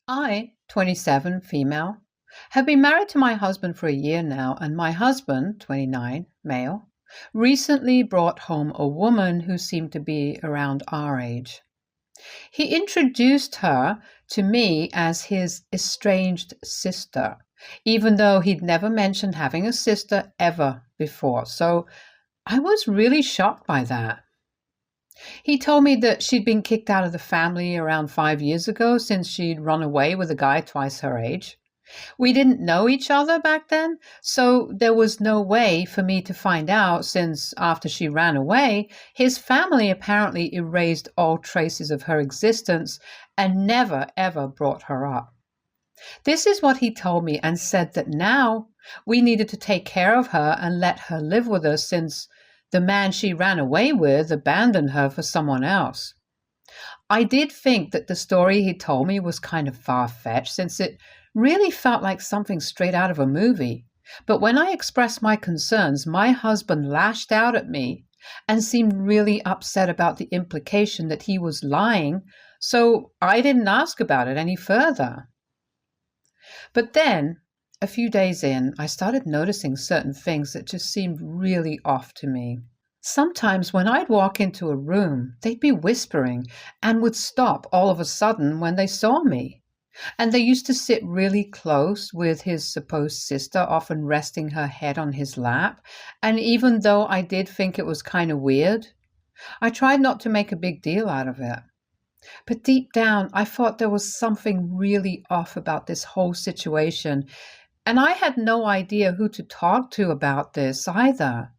I, 27, female, have been married to my husband for a year now, and my husband, 29, male, recently brought home a woman who seemed to be around our age. He introduced her to me as his estranged sister, even though he'd never mentioned having a sister ever before. So I was really shocked by that. He told me that she'd been kicked out of the family around 5 years ago since she'd run away with a guy twice her age. We didn't know each other back then, so there was no way for me to find out since after she ran away, his family apparently erased all traces of her existence and never ever brought her up. This is what he told me and said that now we needed to take care of her and let her live with us since the man she ran away with abandoned her for someone else. I did think that the story he told me was kind of far-fetched since it really felt like something straight out of a movie. But when I expressed my concerns, my husband lashed out at me and seemed really upset about the implication that he was lying, so I didn't ask about it any further. But then, a few days in, I started noticing certain things that just seemed really off to me. Sometimes when I'd walk into a room, they'd be whispering and would stop all of a sudden when they saw me. And they used to sit really close with his supposed sister, often resting her head on his lap. And even though I did think it was kind of weird, I tried not to make a big deal out of it. But deep down, I thought there was something really off about this whole situation, and I had no idea who to talk to about this either.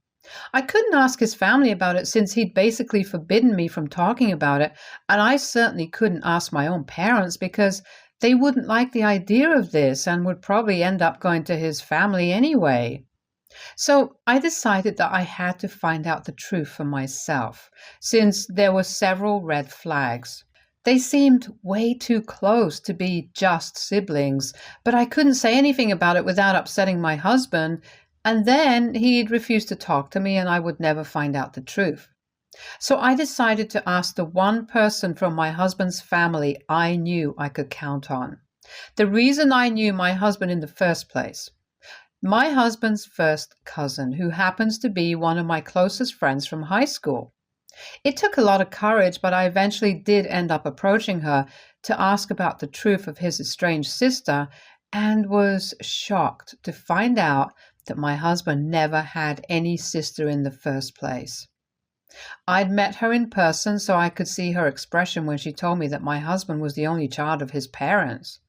I couldn't ask his family about it since he'd basically forbidden me from talking about it, and I certainly couldn't ask my own parents because they wouldn't like the idea of this and would probably end up going to his family anyway. So I decided that I had to find out the truth for myself, since there were several red flags. They seemed way too close to be just siblings, but I couldn't say anything about it without upsetting my husband, and then he'd refuse to talk to me and I would never find out the truth. So I decided to ask the one person from my husband's family I knew I could count on. The reason I knew my husband in the first place. My husband's first cousin, who happens to be one of my closest friends from high school. It took a lot of courage, but I eventually did end up approaching her to ask about the truth of his estranged sister and was shocked to find out that my husband never had any sister in the first place. I'd met her in person so I could see her expression when she told me that my husband was the only child of his parents.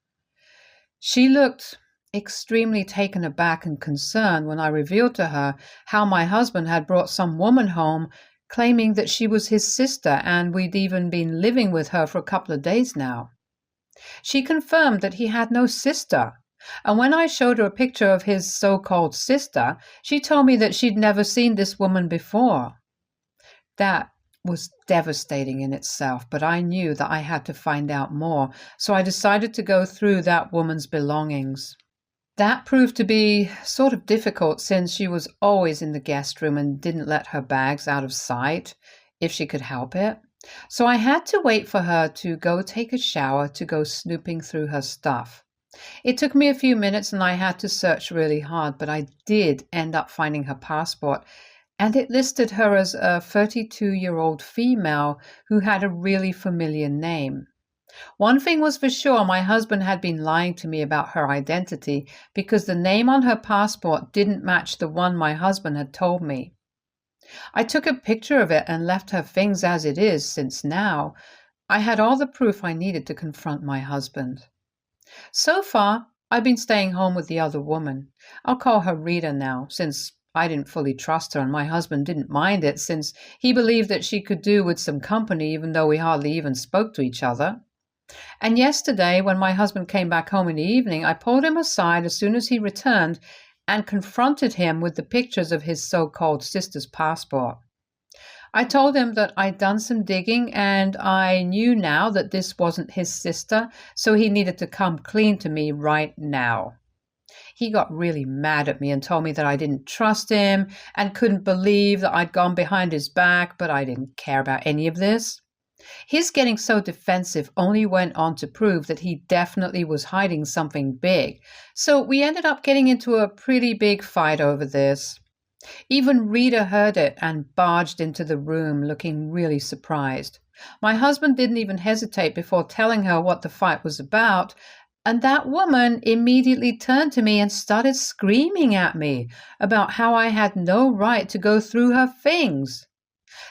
She looked extremely taken aback and concerned when I revealed to her how my husband had brought some woman home claiming that she was his sister and we'd even been living with her for a couple of days now. She confirmed that he had no sister, and when I showed her a picture of his so-called sister, she told me that she'd never seen this woman before. That was devastating in itself, but I knew that I had to find out more, so I decided to go through that woman's belongings. That proved to be sort of difficult since she was always in the guest room and didn't let her bags out of sight if she could help it. So I had to wait for her to go take a shower to go snooping through her stuff. It took me a few minutes and I had to search really hard, but I did end up finding her passport, and it listed her as a 32-year-old female who had a really familiar name. One thing was for sure, my husband had been lying to me about her identity because the name on her passport didn't match the one my husband had told me. I took a picture of it and left her things as it is, since now I had all the proof I needed to confront my husband. So far, I've been staying home with the other woman. I'll call her Rita now, since I didn't fully trust her and my husband didn't mind it since he believed that she could do with some company even though we hardly even spoke to each other. And yesterday, when my husband came back home in the evening, I pulled him aside as soon as he returned and confronted him with the pictures of his so-called sister's passport. I told him that I'd done some digging and I knew now that this wasn't his sister, so he needed to come clean to me right now. He got really mad at me and told me that I didn't trust him and couldn't believe that I'd gone behind his back, but I didn't care about any of this. His getting so defensive only went on to prove that he definitely was hiding something big. So we ended up getting into a pretty big fight over this. Even Rita heard it and barged into the room looking really surprised. My husband didn't even hesitate before telling her what the fight was about, and that woman immediately turned to me and started screaming at me about how I had no right to go through her things.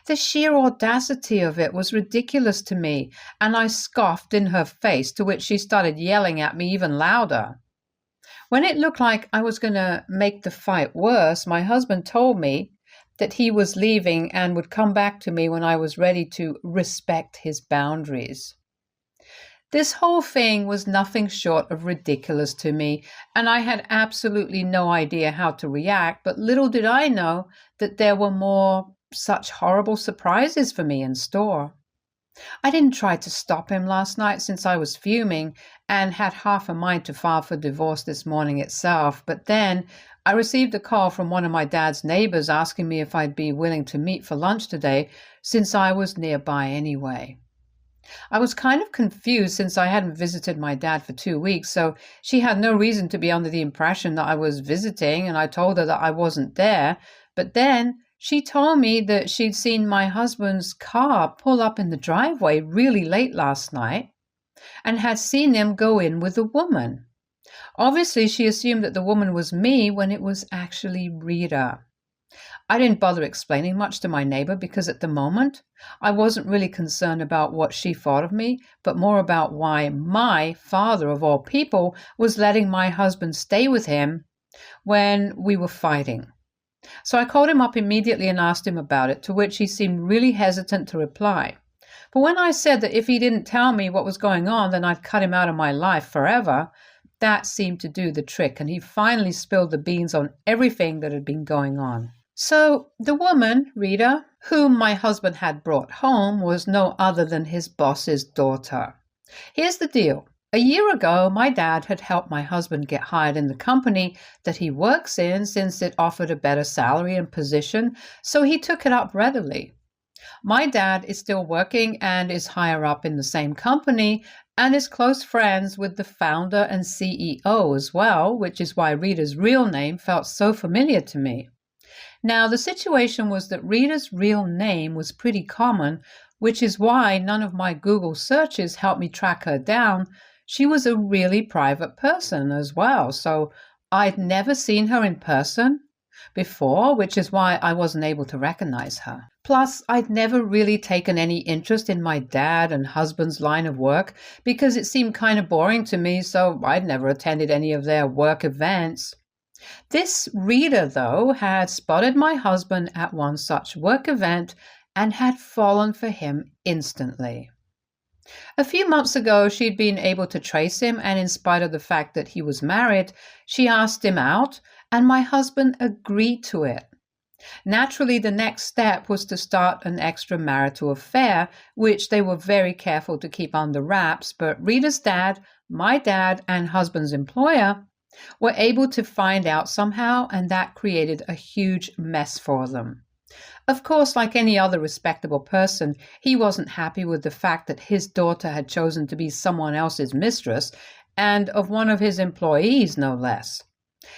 The sheer audacity of it was ridiculous to me, and I scoffed in her face, to which she started yelling at me even louder. When it looked like I was going to make the fight worse, my husband told me that he was leaving and would come back to me when I was ready to respect his boundaries. This whole thing was nothing short of ridiculous to me, and I had absolutely no idea how to react, but little did I know that there were more such horrible surprises for me in store. I didn't try to stop him last night since I was fuming and had half a mind to file for divorce this morning itself, but then I received a call from one of my dad's neighbors asking me if I'd be willing to meet for lunch today since I was nearby anyway. I was kind of confused since I hadn't visited my dad for 2 weeks, so she had no reason to be under the impression that I was visiting, and I told her that I wasn't there, but then she told me that she'd seen my husband's car pull up in the driveway really late last night and had seen him go in with a woman. Obviously, she assumed that the woman was me when it was actually Rita. I didn't bother explaining much to my neighbor because at the moment, I wasn't really concerned about what she thought of me, but more about why my father, of all people, was letting my husband stay with him when we were fighting. So I called him up immediately and asked him about it, to which he seemed really hesitant to reply. But when I said that if he didn't tell me what was going on, then I'd cut him out of my life forever, that seemed to do the trick, and he finally spilled the beans on everything that had been going on. So the woman, Rita, whom my husband had brought home, was no other than his boss's daughter. Here's the deal. A year ago, my dad had helped my husband get hired in the company that he works in since it offered a better salary and position, so he took it up readily. My dad is still working and is higher up in the same company and is close friends with the founder and CEO as well, which is why Rita's real name felt so familiar to me. Now, the situation was that Rita's real name was pretty common, which is why none of my Google searches helped me track her down. She was a really private person as well, so I'd never seen her in person before, which is why I wasn't able to recognize her. Plus, I'd never really taken any interest in my dad and husband's line of work because it seemed kind of boring to me, so I'd never attended any of their work events. This Rita, though, had spotted my husband at one such work event and had fallen for him instantly. A few months ago, she'd been able to trace him, and in spite of the fact that he was married, she asked him out, and my husband agreed to it. Naturally, the next step was to start an extramarital affair, which they were very careful to keep under wraps, but Rita's dad, my dad, and husband's employer were able to find out somehow, and that created a huge mess for them. Of course, like any other respectable person, he wasn't happy with the fact that his daughter had chosen to be someone else's mistress, and of one of his employees, no less.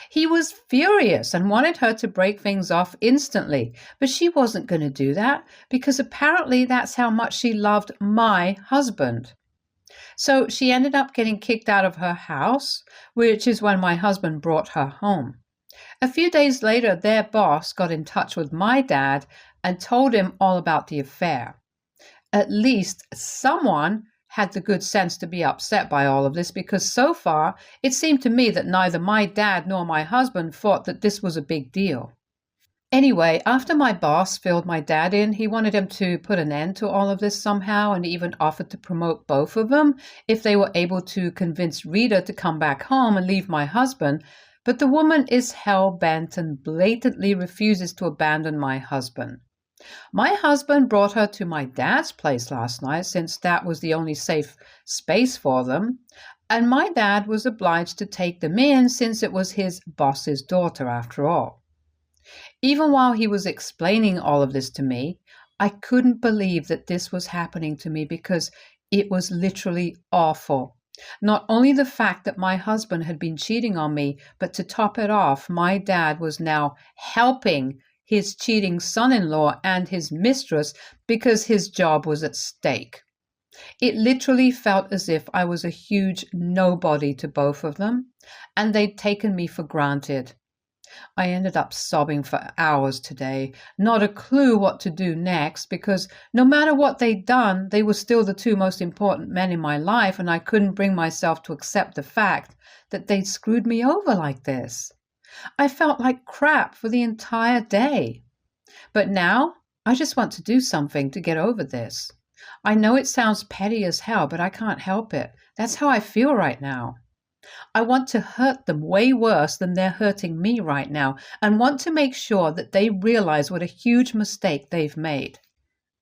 He was furious and wanted her to break things off instantly, but she wasn't going to do that because apparently that's how much she loved my husband. So she ended up getting kicked out of her house, which is when my husband brought her home. A few days later, their boss got in touch with my dad and told him all about the affair. At least someone had the good sense to be upset by all of this because so far it seemed to me that neither my dad nor my husband thought that this was a big deal. Anyway, after my boss filled my dad in, he wanted him to put an end to all of this somehow and even offered to promote both of them if they were able to convince Rita to come back home and leave my husband. But the woman is hell-bent and blatantly refuses to abandon my husband. My husband brought her to my dad's place last night since that was the only safe space for them, and my dad was obliged to take them in since it was his boss's daughter after all. Even while he was explaining all of this to me, I couldn't believe that this was happening to me because it was literally awful. Not only the fact that my husband had been cheating on me, but to top it off, my dad was now helping his cheating son-in-law and his mistress because his job was at stake. It literally felt as if I was a huge nobody to both of them, and they'd taken me for granted. I ended up sobbing for hours today, not a clue what to do next, because no matter what they'd done, they were still the two most important men in my life, and I couldn't bring myself to accept the fact that they'd screwed me over like this. I felt like crap for the entire day. But now, I just want to do something to get over this. I know it sounds petty as hell, but I can't help it. That's how I feel right now. I want to hurt them way worse than they're hurting me right now, and want to make sure that they realize what a huge mistake they've made.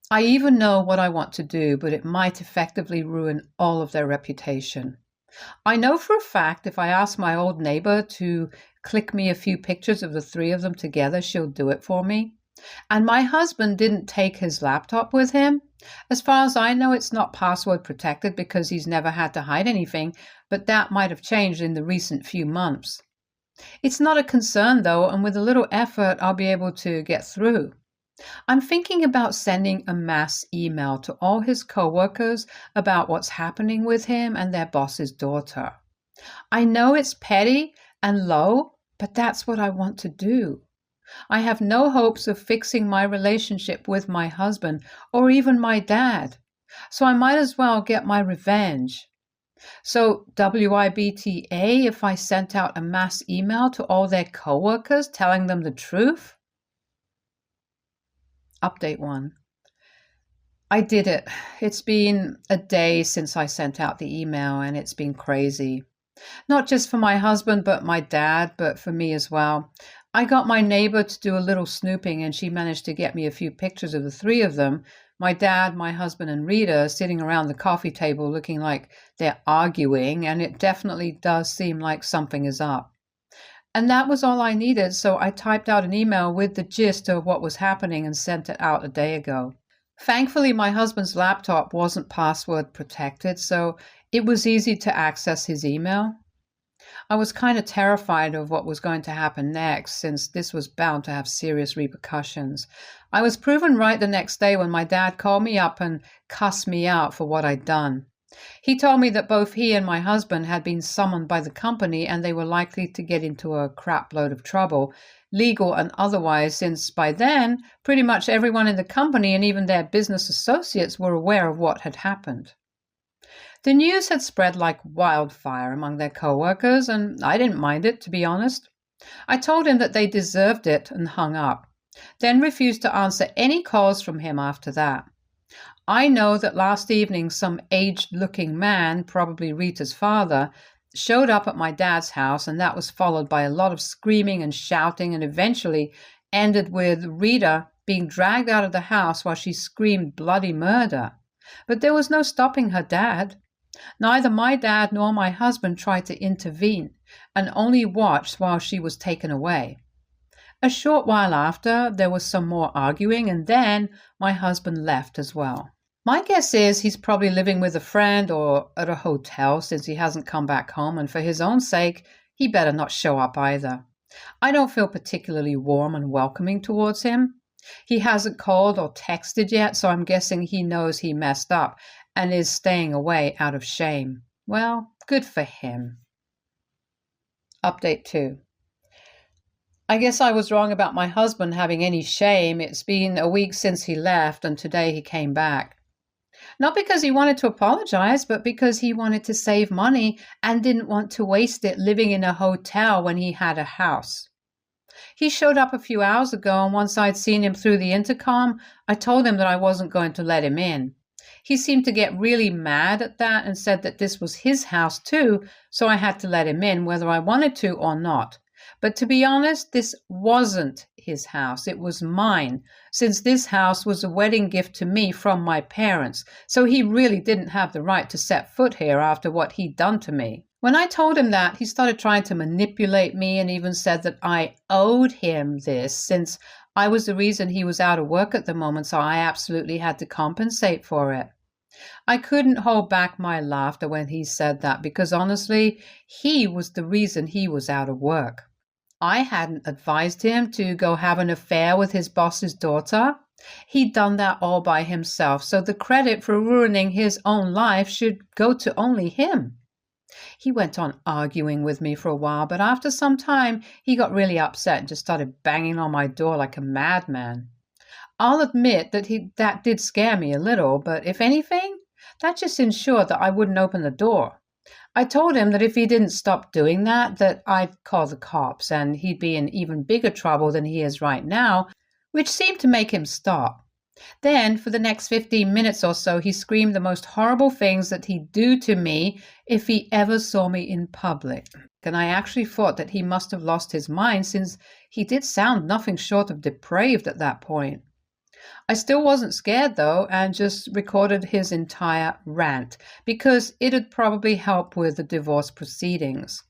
I even know what I want to do, but it might effectively ruin all of their reputation. I know for a fact if I ask my old neighbor to click me a few pictures of the three of them together, she'll do it for me. And my husband didn't take his laptop with him. As far as I know, it's not password protected because he's never had to hide anything, but that might have changed in the recent few months. It's not a concern though, and with a little effort, I'll be able to get through. I'm thinking about sending a mass email to all his coworkers about what's happening with him and their boss's daughter. I know it's petty and low, but that's what I want to do. I have no hopes of fixing my relationship with my husband or even my dad, so I might as well get my revenge. So WIBTA if I sent out a mass email to all their coworkers telling them the truth? Update 1. I did it. It's been a day since I sent out the email, and it's been crazy. Not just for my husband, but my dad, but for me as well. I got my neighbor to do a little snooping, and she managed to get me a few pictures of the three of them, my dad, my husband, and Rita, sitting around the coffee table looking like they're arguing, and it definitely does seem like something is up. And that was all I needed, so I typed out an email with the gist of what was happening and sent it out a day ago. Thankfully, my husband's laptop wasn't password protected, so it was easy to access his email. I was kind of terrified of what was going to happen next, since this was bound to have serious repercussions. I was proven right the next day when my dad called me up and cussed me out for what I'd done. He told me that both he and my husband had been summoned by the company and they were likely to get into a crap load of trouble, legal and otherwise, since by then pretty much everyone in the company and even their business associates were aware of what had happened. The news had spread like wildfire among their co-workers, and I didn't mind it, to be honest. I told him that they deserved it and hung up, then refused to answer any calls from him after that. I know that last evening some aged-looking man, probably Rita's father, showed up at my dad's house, and that was followed by a lot of screaming and shouting, and eventually ended with Rita being dragged out of the house while she screamed bloody murder. But there was no stopping her dad. Neither my dad nor my husband tried to intervene, and only watched while she was taken away. A short while after, there was some more arguing, and then my husband left as well. My guess is he's probably living with a friend or at a hotel since he hasn't come back home, and for his own sake, he better not show up either. I don't feel particularly warm and welcoming towards him. He hasn't called or texted yet, so I'm guessing he knows he messed up and is staying away out of shame. Well, good for him. Update 2. I guess I was wrong about my husband having any shame. It's been a week since he left, and today he came back. Not because he wanted to apologize, but because he wanted to save money and didn't want to waste it living in a hotel when he had a house. He showed up a few hours ago, and once I'd seen him through the intercom, I told him that I wasn't going to let him in. He seemed to get really mad at that and said that this was his house too, so I had to let him in whether I wanted to or not. But to be honest, this wasn't his house. It was mine, since this house was a wedding gift to me from my parents, so he really didn't have the right to set foot here after what he'd done to me. When I told him that, he started trying to manipulate me and even said that I owed him this since I was the reason he was out of work at the moment, so I absolutely had to compensate for it. I couldn't hold back my laughter when he said that because honestly, he was the reason he was out of work. I hadn't advised him to go have an affair with his boss's daughter. He'd done that all by himself, so the credit for ruining his own life should go to only him. He went on arguing with me for a while, but after some time he got really upset and just started banging on my door like a madman. I'll admit that did scare me a little, but if anything, that just ensured that I wouldn't open the door. I told him that if he didn't stop doing that, that I'd call the cops and he'd be in even bigger trouble than he is right now, which seemed to make him stop. Then, for the next 15 minutes or so, he screamed the most horrible things that he'd do to me if he ever saw me in public. And I actually thought that he must have lost his mind since he did sound nothing short of depraved at that point. I still wasn't scared though, and just recorded his entire rant because it'd probably help with the divorce proceedings.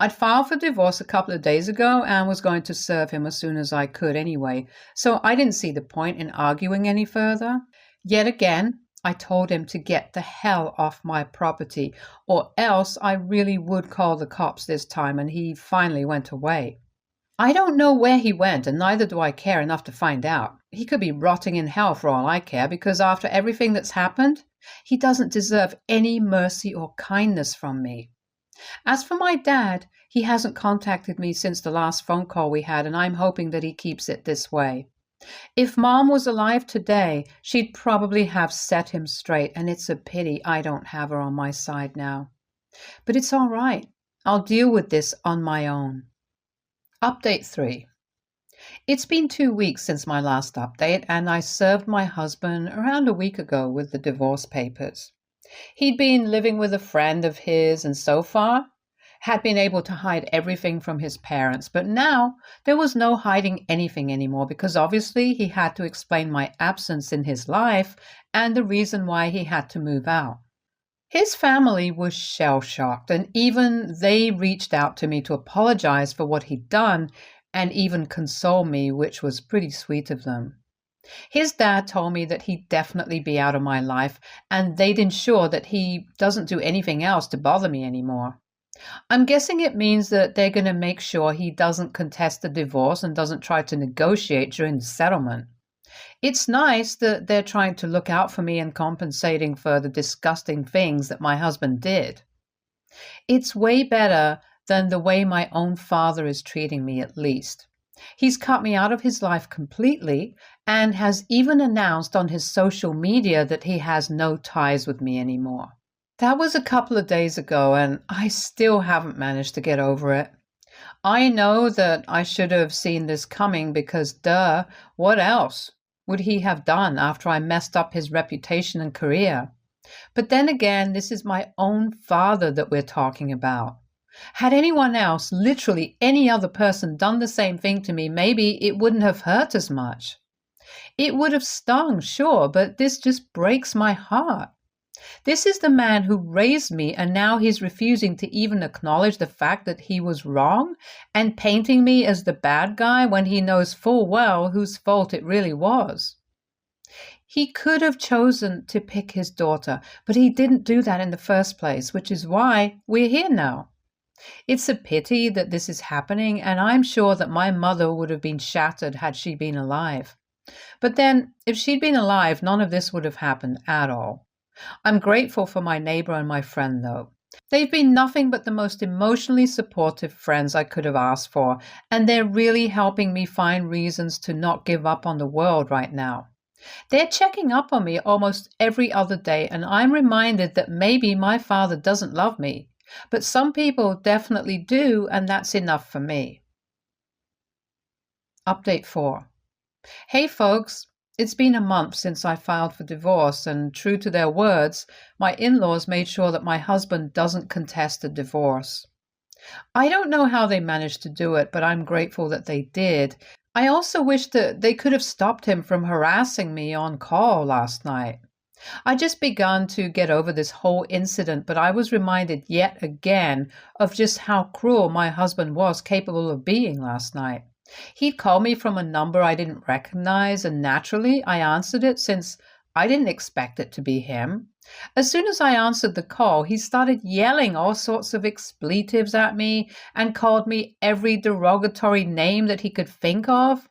I'd filed for divorce a couple of days ago and was going to serve him as soon as I could anyway, so I didn't see the point in arguing any further. Yet again, I told him to get the hell off my property, or else I really would call the cops this time, and he finally went away. I don't know where he went, and neither do I care enough to find out. He could be rotting in hell for all I care, because after everything that's happened, he doesn't deserve any mercy or kindness from me. As for my dad, he hasn't contacted me since the last phone call we had, and I'm hoping that he keeps it this way. If Mom was alive today, she'd probably have set him straight, and it's a pity I don't have her on my side now. But it's all right. I'll deal with this on my own. Update 3. It's been 2 weeks since my last update, and I served my husband around a week ago with the divorce papers. He'd been living with a friend of his and so far had been able to hide everything from his parents, but now there was no hiding anything anymore because obviously he had to explain my absence in his life and the reason why he had to move out. His family was shell-shocked, and even they reached out to me to apologize for what he'd done and even console me, which was pretty sweet of them. His dad told me that he'd definitely be out of my life, and they'd ensure that he doesn't do anything else to bother me anymore. I'm guessing it means that they're going to make sure he doesn't contest the divorce and doesn't try to negotiate during the settlement. It's nice that they're trying to look out for me and compensating for the disgusting things that my husband did. It's way better than the way my own father is treating me, at least. He's cut me out of his life completely and has even announced on his social media that he has no ties with me anymore. That was a couple of days ago, and I still haven't managed to get over it. I know that I should have seen this coming because, duh, what else would he have done after I messed up his reputation and career? But then again, this is my own father that we're talking about. Had anyone else, literally any other person, done the same thing to me, maybe it wouldn't have hurt as much. It would have stung, sure, but this just breaks my heart. This is the man who raised me, and now he's refusing to even acknowledge the fact that he was wrong and painting me as the bad guy when he knows full well whose fault it really was. He could have chosen to pick his daughter, but he didn't do that in the first place, which is why we're here now. It's a pity that this is happening, and I'm sure that my mother would have been shattered had she been alive. But then, if she'd been alive, none of this would have happened at all. I'm grateful for my neighbor and my friend, though. They've been nothing but the most emotionally supportive friends I could have asked for, and they're really helping me find reasons to not give up on the world right now. They're checking up on me almost every other day, and I'm reminded that maybe my father doesn't love me, but some people definitely do, and that's enough for me. Update 4. Hey folks, it's been a month since I filed for divorce, and true to their words, my in-laws made sure that my husband doesn't contest the divorce. I don't know how they managed to do it, but I'm grateful that they did. I also wish that they could have stopped him from harassing me on call last night. I just begun to get over this whole incident, but I was reminded yet again of just how cruel my husband was capable of being last night. He'd call me from a number I didn't recognize, and naturally I answered it since I didn't expect it to be him. As soon as I answered the call, he started yelling all sorts of expletives at me and called me every derogatory name that he could think of.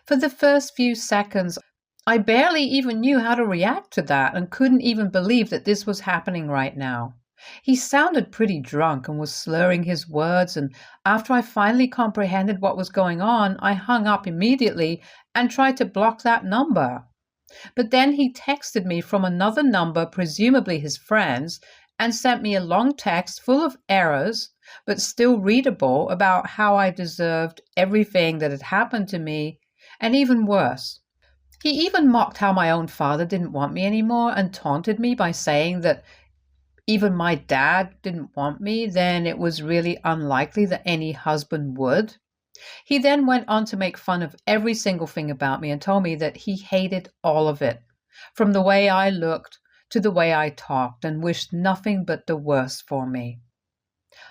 For the first few seconds, I barely even knew how to react to that and couldn't even believe that this was happening right now. He sounded pretty drunk and was slurring his words, and after I finally comprehended what was going on, I hung up immediately and tried to block that number. But then he texted me from another number, presumably his friend's, and sent me a long text full of errors, but still readable, about how I deserved everything that had happened to me, and even worse. He even mocked how my own father didn't want me anymore and taunted me by saying that even my dad didn't want me, then it was really unlikely that any husband would. He then went on to make fun of every single thing about me and told me that he hated all of it, from the way I looked to the way I talked, and wished nothing but the worst for me.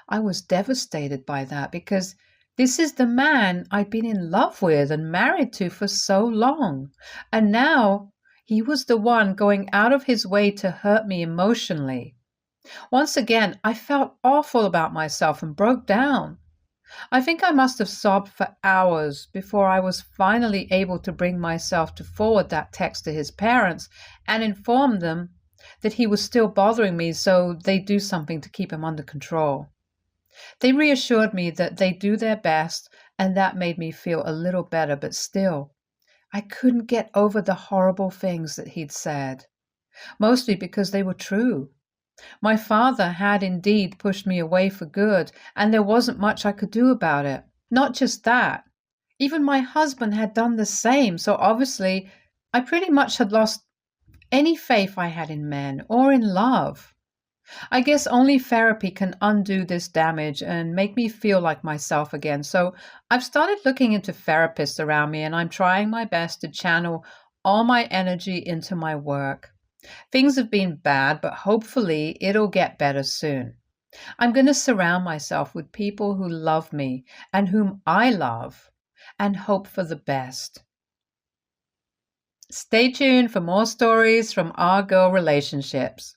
I was devastated by that because this is the man I'd been in love with and married to for so long, and now he was the one going out of his way to hurt me emotionally. Once again, I felt awful about myself and broke down. I think I must have sobbed for hours before I was finally able to bring myself to forward that text to his parents and inform them that he was still bothering me, so they do something to keep him under control. They reassured me that they do their best, and that made me feel a little better, but still, I couldn't get over the horrible things that he'd said, mostly because they were true. My father had indeed pushed me away for good, and there wasn't much I could do about it. Not just that, even my husband had done the same, so obviously I pretty much had lost any faith I had in men or in love. I guess only therapy can undo this damage and make me feel like myself again, so I've started looking into therapists around me, and I'm trying my best to channel all my energy into my work. Things have been bad, but hopefully it'll get better soon. I'm going to surround myself with people who love me and whom I love, and hope for the best. Stay tuned for more stories from our girl relationships.